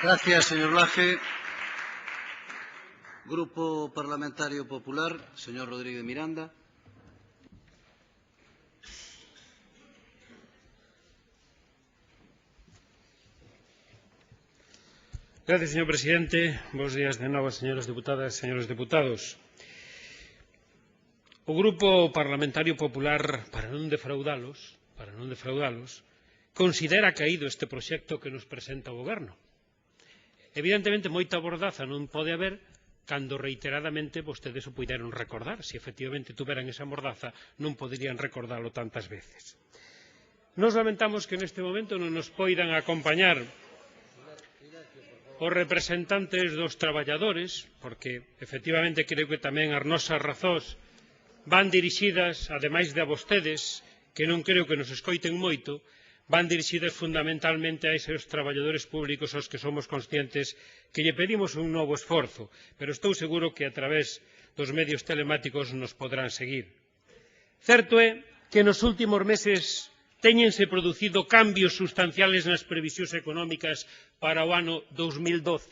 Gracias, señor Laje. Grupo Parlamentario Popular, señor Rodríguez Miranda. Gracias, señor presidente. Bos días de novo, señoras deputadas e señores deputados. O Grupo Parlamentario Popular, para non defraudalos, considera caído este proxecto que nos presenta o Goberno. Evidentemente, moita bordaza non pode haber cando reiteradamente vostedes o puideron recordar. Se efectivamente tuveran esa mordaza, non poderían recordalo tantas veces. Nos lamentamos que neste momento non nos poidan acompañar os representantes dos traballadores, porque, efectivamente, creo que tamén as nosas razóns van dirixidas, ademais de a vostedes, que non creo que nos escoiten moito, van dirixidas fundamentalmente a eses traballadores públicos aos que somos conscientes que lle pedimos un novo esforzo, pero estou seguro que a través dos medios telemáticos nos podrán seguir. Certo é que nos últimos meses téñense producido cambios sustanciales nas previsións económicas para o ano 2012.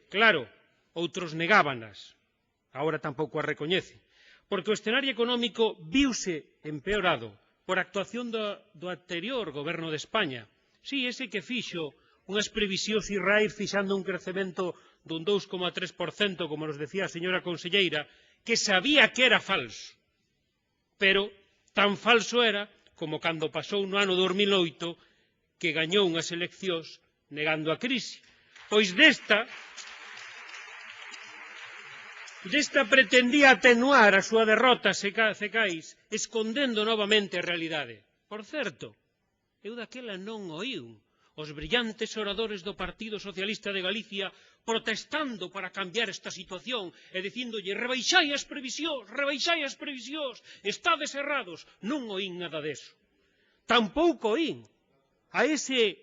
Claro, outros negábanas, agora tampouco as recoñece, porque o escenario económico viuse empeorado por actuación do anterior Goberno de España. Si, ese que fixo unhas previsións irraír fixando un crecemento dun 2,3%, como nos decía a señora conselleira, que sabía que era falso, pero tan falso era como cando pasou no ano 2008 que gañou unhas eleccións negando a crise. Pois desta pretendía atenuar a súa derrota secais, escondendo novamente a realidade. Por certo, eu daquela non oíu os brillantes oradores do Partido Socialista de Galicia protestando para cambiar esta situación e dicíndolle rebaixai as previsións, estades errados. Non oín nada deso. Tampouco oín a ese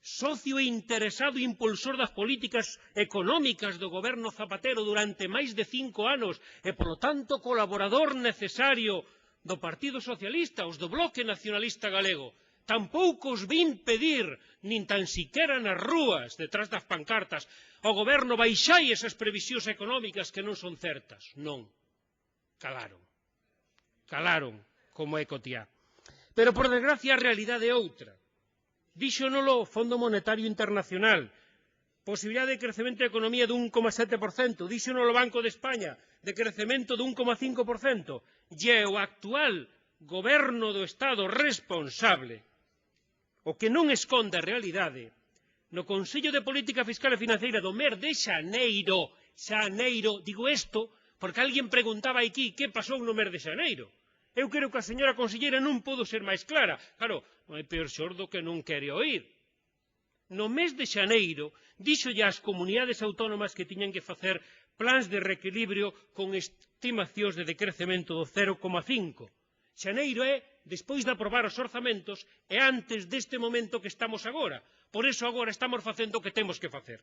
socio interesado e impulsor das políticas económicas do goberno Zapatero durante máis de 5 anos e, polo tanto, colaborador necesario do Partido Socialista, os do Bloque Nacionalista Galego. Tampouco os vin pedir, nin tan siquera nas rúas, detrás das pancartas, ao goberno baixai esas previsións económicas que non son certas. Non. Calaron como é cotiá. Pero, por desgracia, a realidade é outra. Díxonolo o Fondo Monetario Internacional, posibilidade de crecemento da economía de 1,7%, díxonolo o Banco de España, de crecemento de 1,5%, e o actual Goberno do Estado responsable, o que non esconde a realidade, no Consello de Política Fiscal e Financeira do mes de xaneiro, digo isto porque alguén preguntaba aquí que pasou no mes de xaneiro. Eu creo que a señora conselleira non pudo ser máis clara. Claro, non hai peor xordo que non quere oír. No mes de xaneiro, díxolle ás comunidades autónomas que tiñan que facer plans de reequilibrio con estimacións de decrecemento do 0,5. Xaneiro é despois de aprobar os orzamentos e antes deste momento que estamos agora. Por iso agora estamos facendo o que temos que facer.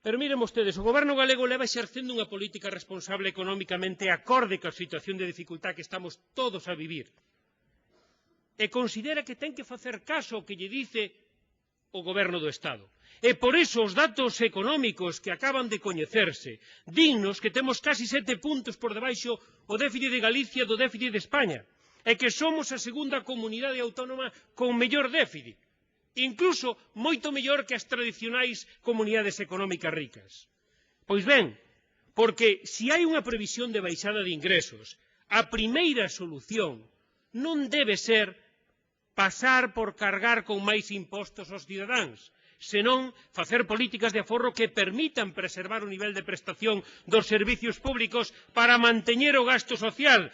Pero miren vostedes, o goberno galego leva exercendo unha política responsable económicamente acorde coa situación de dificultad que estamos todos a vivir. E considera que ten que facer caso ao que lle dice o goberno do Estado. E por iso os datos económicos que acaban de coñecerse dinnos que temos casi 7 puntos por debaixo o déficit de Galicia do déficit de España e que somos a segunda comunidade autónoma con mellor déficit, incluso moito mellor que as tradicionais comunidades económicas ricas. Pois ben, porque se hai unha previsión de baixada de ingresos, a primeira solución non debe ser pasar por cargar con máis impostos aos cidadáns, senón facer políticas de aforro que permitan preservar o nivel de prestación dos servicios públicos para manteñer o gasto social,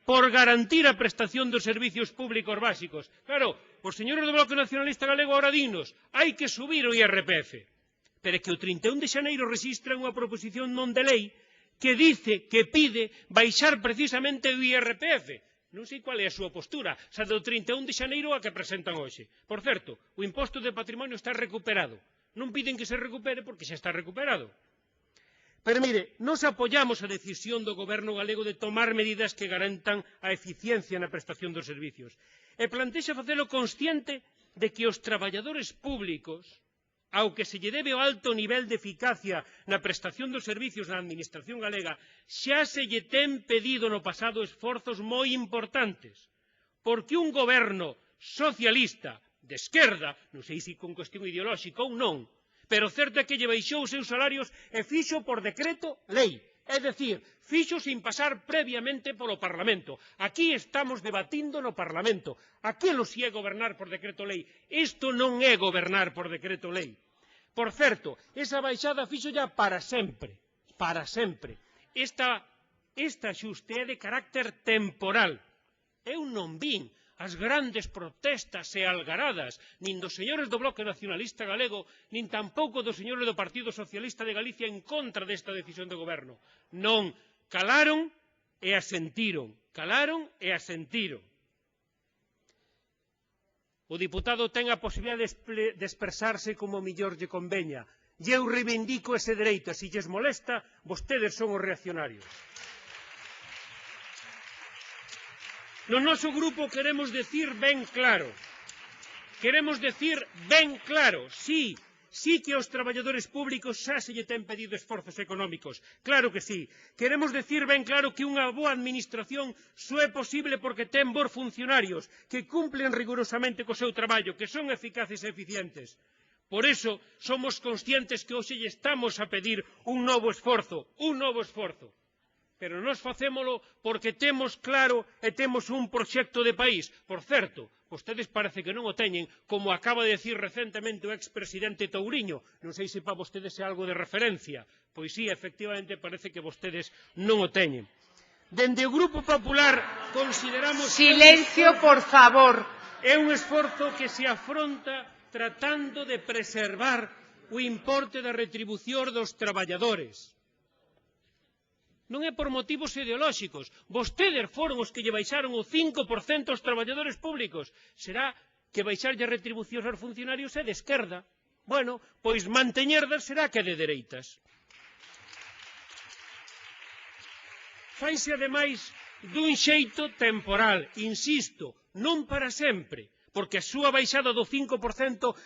por garantir a prestación dos servicios públicos básicos. Claro, os señores do Bloque Nacionalista Galego ahora dinos hai que subir o IRPF, pero é que o 31 de xaneiro rexistran unha proposición non de lei que dice, que pide baixar precisamente o IRPF. Non sei qual é a súa postura, xa do 31 de xaneiro a que presentan hoxe. Por certo, o imposto de patrimonio está recuperado. Non piden que se recupere porque xa está recuperado. Pero mire, nos apoiamos a decisión do goberno galego de tomar medidas que garantan a eficiencia na prestación dos servicios. E plantexa facelo consciente de que os traballadores públicos ao que se lle debe o alto nivel de eficacia na prestación dos servicios na Administración galega, xa se lle ten pedido no pasado esforzos moi importantes, porque un goberno socialista de esquerda, non sei se con cuestión ideolóxica ou non, pero certo é que lle baixou os seus salarios e fixo por decreto lei, é dicir, fixo sin pasar previamente polo Parlamento. Aquí estamos debatindo no Parlamento. Aquilo si é gobernar por decreto lei. Isto non é gobernar por decreto lei. Por certo, esa baixada fixo ya para sempre. Para sempre. Esta xuste é de carácter temporal. Eu non vin as grandes protestas e algaradas nin dos señores do Bloque Nacionalista Galego nin tampouco dos señores do Partido Socialista de Galicia en contra desta decisión do goberno. Non, calaron e asentiron. Calaron e asentiron. O diputado ten a posibilidade de expresarse como mellor lle conveña. E eu reivindico ese dereito. Se lles molesta, vostedes son os reaccionarios. No noso grupo queremos decir ben claro, sí que aos traballadores públicos xa se lle ten pedido esforzos económicos, claro que sí. Queremos decir ben claro que unha boa administración só é posible porque ten bons funcionarios, que cumplen rigurosamente co seu traballo, que son eficaces e eficientes. Por iso somos conscientes que hoxe lle estamos a pedir un novo esforzo, pero nós facémolo porque temos claro e temos un proxecto de país. Por certo, vostedes parece que non o teñen, como acaba de decir recentemente o expresidente Touriño. Non sei se para vostedes é algo de referencia. Pois sí, efectivamente, parece que vostedes non o teñen. Dende o Grupo Popular consideramos... Silencio, por favor. É un esforzo que se afronta tratando de preservar o importe da retribución dos traballadores. Non é por motivos ideolóxicos. Vostedes foron os que lle baixaron o 5% aos traballadores públicos. Será que baixarlle a retribucións aos funcionarios é de esquerda. Bueno, pois manteñerdas será que é de dereitas. Faise, ademais, dun xeito temporal, insisto, non para sempre, porque a súa baixada do 5%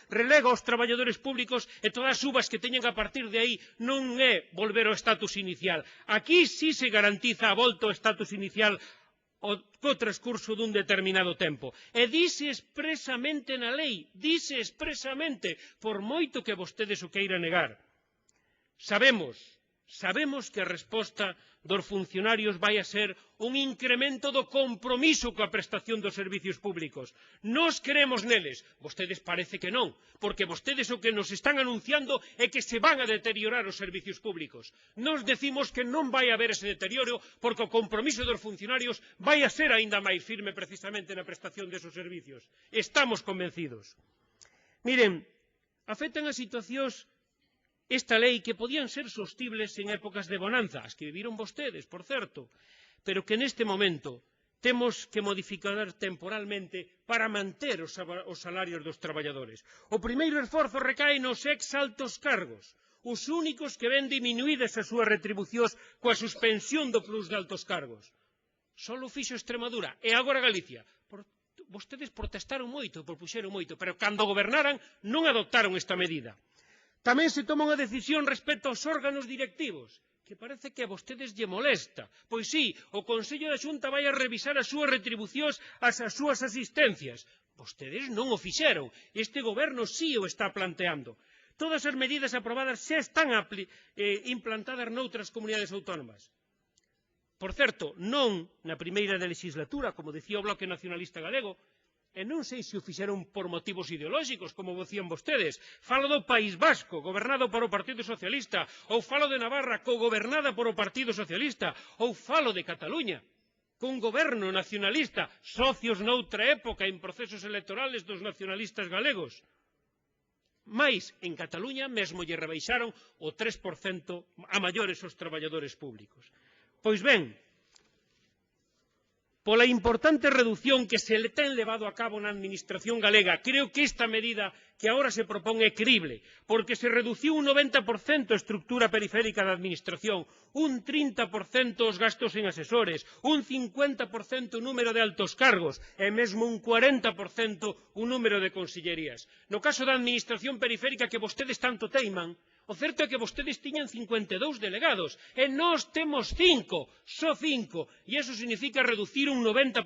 relega aos traballadores públicos e todas as subas que teñen a partir de aí non é volver ao estatus inicial. Aquí sí se garantiza a volta ao estatus inicial co transcurso dun determinado tempo. E dice expresamente na lei, dice expresamente, por moito que vostedes o queiran negar. Sabemos que a resposta dos funcionarios vai a ser un incremento do compromiso coa prestación dos servicios públicos. Nós queremos neles, vostedes parece que non, porque vostedes o que nos están anunciando é que se van a deteriorar os servicios públicos. Nós decimos que non vai haber ese deterioro porque o compromiso dos funcionarios vai a ser aínda máis firme precisamente na prestación desos servicios. Estamos convencidos. Miren, afectan as situacións esta lei que podían ser sostibles en épocas de bonanza, as que viviron vostedes, por certo, pero que neste momento temos que modificar temporalmente para manter os salarios dos traballadores. O primeiro esforzo recae nos ex-altos cargos, os únicos que ven diminuídas as súas retribucións coa suspensión do plus de altos cargos. Só o fixo Extremadura e agora Galicia. Vostedes protestaron moito, propuxeron moito, pero cando gobernaran non adoptaron esta medida. Tamén se toma unha decisión respecto aos órganos directivos, que parece que a vostedes lle molesta. Pois sí, o Consello da Xunta vai a revisar as súas retribucións, as súas asistencias. Vostedes non o fixeron. Este goberno sí o está planteando. Todas as medidas aprobadas xa están implantadas noutras comunidades autónomas. Por certo, non na primeira legislatura, como dicía o Bloque Nacionalista Galego, e non sei se o fixeron por motivos ideolóxicos, como dicían vostedes. Falo do País Vasco, gobernado por o Partido Socialista, ou falo de Navarra, cogobernada por o Partido Socialista, ou falo de Cataluña, cun goberno nacionalista, socios noutra época en procesos electorales dos nacionalistas galegos. Mais, en Cataluña, mesmo lle rebaixaron o 3% a maiores aos traballadores públicos. Pois ben, pola importante reducción que se ten levado a cabo na Administración galega. Creo que esta medida que agora se propón é crible, porque se reduciu un 90% a estructura periférica da Administración, un 30% os gastos en asesores, un 50% o número de altos cargos e mesmo un 40% o número de consellerías. No caso da Administración periférica que vostedes tanto teiman, o certo é que vostedes tiñan 52 delegados e nós temos 5, só 5, e iso significa reducir un 90%,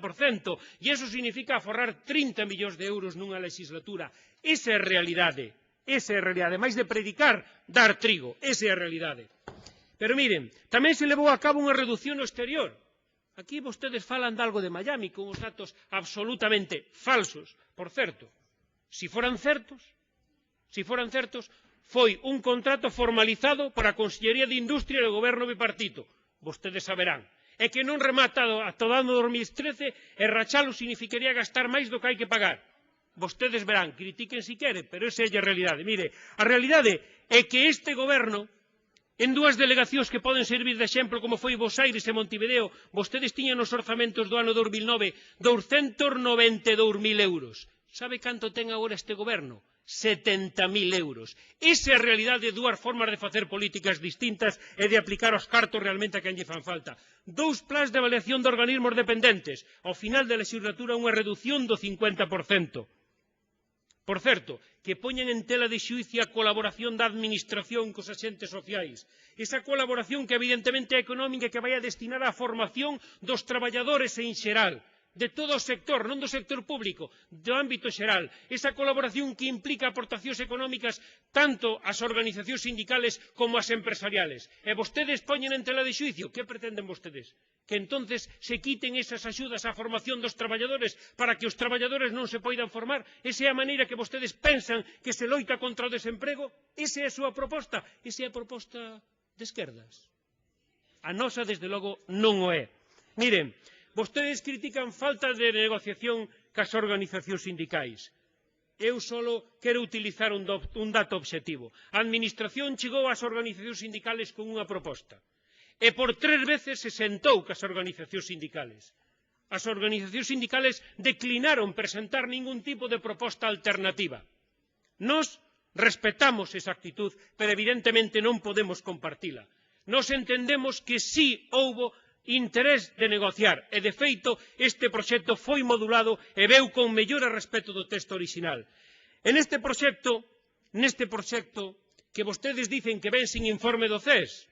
e iso significa aforrar 30 millóns de euros nunha legislatura. Esa é a realidade, máis de predicar, dar trigo, esa é a realidade. Pero miren, tamén se levou a cabo unha reducción no exterior. Aquí vostedes falan de algo de Miami con os datos absolutamente falsos, por certo. Si foran certos, foi un contrato formalizado por a Consellería de Industria do Goberno bipartito. Vostedes saberán. É que non remata ata o ano 2013 e rachalo significaría gastar máis do que hai que pagar. Vostedes verán, critiquen si queren, pero esa é a realidade. Mire, a realidade é que este Goberno, en dúas delegacións que poden servir de exemplo, como foi Bos Aires e Montevideo, vostedes tiñan nos orzamentos do ano 2009 292.000 euros. Sabe canto ten agora este Goberno? 70.000 euros. Esa é a realidade de dúas formas de facer políticas distintas e de aplicar os cartos realmente a quen lle fan falta. 2 plans de avaliación de organismos dependentes. Ao final da legislatura unha reducción do 50%. Por certo, que poñen en tela de xuízo a colaboración da Administración cos agentes sociais. Esa colaboración que evidentemente é económica e que vai a destinada á formación dos traballadores en xeral, de todo o sector, non do sector público, do ámbito xeral. Esa colaboración que implica aportacións económicas tanto ás organizacións sindicales como ás empresariales. E vostedes poñen en tela de xuízo. Que pretenden vostedes? Que entonces se quiten esas axudas á formación dos traballadores para que os traballadores non se poidan formar? Esa é a maneira que vostedes pensan que se loita contra o desemprego? Esa é a súa proposta? Esa é a proposta de esquerdas? A nosa, desde logo, non o é. Miren, vostedes critican falta de negociación cas organizacións sindicais. Eu só quero utilizar un dato obxectivo. A Administración chegou ás organizacións sindicales con unha proposta e por 3 veces se sentou cas organizacións sindicales. As organizacións sindicales declinaron presentar ningún tipo de proposta alternativa. Nós respetamos esa actitud, pero evidentemente non podemos compartila. Nós entendemos que sí houbo interés de negociar e, de feito, este proxecto foi modulado e veu con mellora respecto do texto orixinal. Neste proxecto que vostedes dicen que ven sin informe do CES,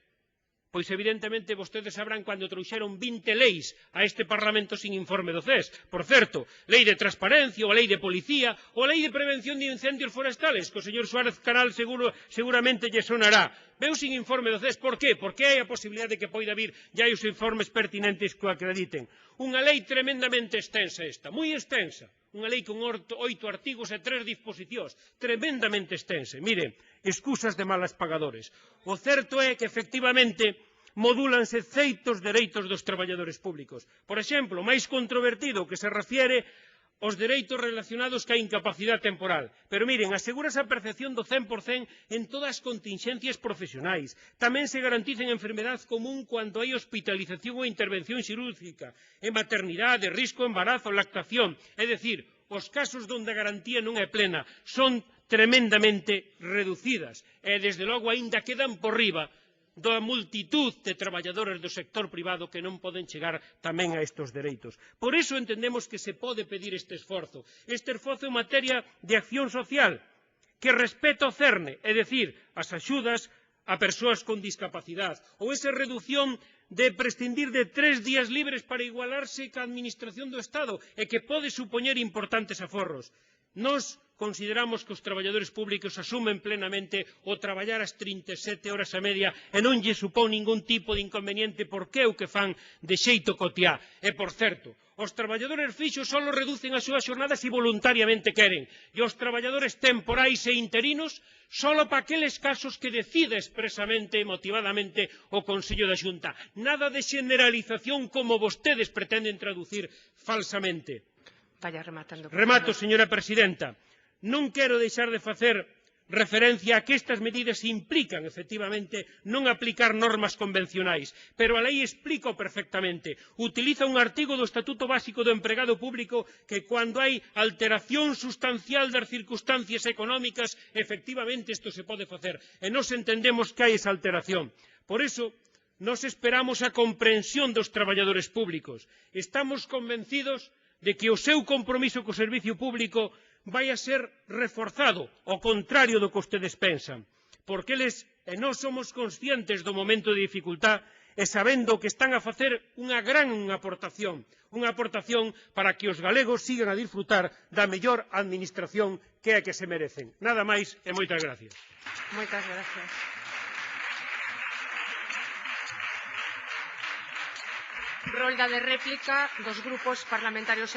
pois evidentemente vostedes sabrán cando trouxeron 20 leis a este Parlamento sin informe do CES. Por certo, lei de transparencia, ou a lei de policía, ou a lei de prevención de incendios forestales, que o señor Suárez Canal seguramente lle sonará. Veu sin informe do CES. Por qué? Porque hai a posibilidade de que poida vir e hai os informes pertinentes que o acrediten. Unha lei tremendamente extensa esta, moi extensa. Unha lei con 8 artigos e 3 disposicións, tremendamente extensa. Mire, excusas de malas pagadores. O certo é que, efectivamente, modúlanse certos dereitos dos traballadores públicos. Por exemplo, o máis controvertido que se refiere aos dereitos relacionados ca incapacidade temporal. Pero miren, asegúrase a percepción do 100% en todas as contingencias profesionais. Tamén se garantiza en enfermedade común cando hai hospitalización ou intervención cirúrgica, en maternidade, risco, embarazo, lactación. É dicir, os casos onde a garantía non é plena son tremendamente reducidas e, desde logo, aínda quedan por riba da multitud de traballadores do sector privado que non poden chegar tamén a estes dereitos. Por iso entendemos que se pode pedir este esforzo en materia de acción social, que respeta o cerne, é dicir, as axudas a persoas con discapacidade, ou esa reducción de prescindir de 3 días libres para igualarse ca Administración do Estado e que pode supoñer importantes aforros. Nós consideramos que os traballadores públicos asumen plenamente o traballar as 37 horas a media e non lle supón ningún tipo de inconveniente porque é o que fan de xeito cotiá. E, por certo, os traballadores fixos só reducen as súas xornadas se voluntariamente queren e os traballadores temporais e interinos só para aqueles casos que decida expresamente e motivadamente o Consello da Xunta. Nada de generalización como vostedes pretenden traducir falsamente. Vaya rematando. Remato, señora presidenta. Non quero deixar de facer referencia a que estas medidas implican, efectivamente, non aplicar normas convencionais, pero a lei explica perfectamente. Utiliza un artigo do Estatuto Básico do Empregado Público que, cando hai alteración sustancial das circunstancias económicas, efectivamente isto se pode facer. E nós entendemos que hai esa alteración. Por iso, nós esperamos a comprensión dos traballadores públicos. Estamos convencidos de que o seu compromiso co servicio público vai a ser reforzado, ao contrario do que ustedes pensan, porque eles e nós somos conscientes do momento de dificultad e sabendo que están a facer unha gran aportación para que os galegos sigan a disfrutar da mellor administración que é a que se merecen. Nada máis e moitas gracias. Moitas gracias. Rolda de réplica dos grupos parlamentarios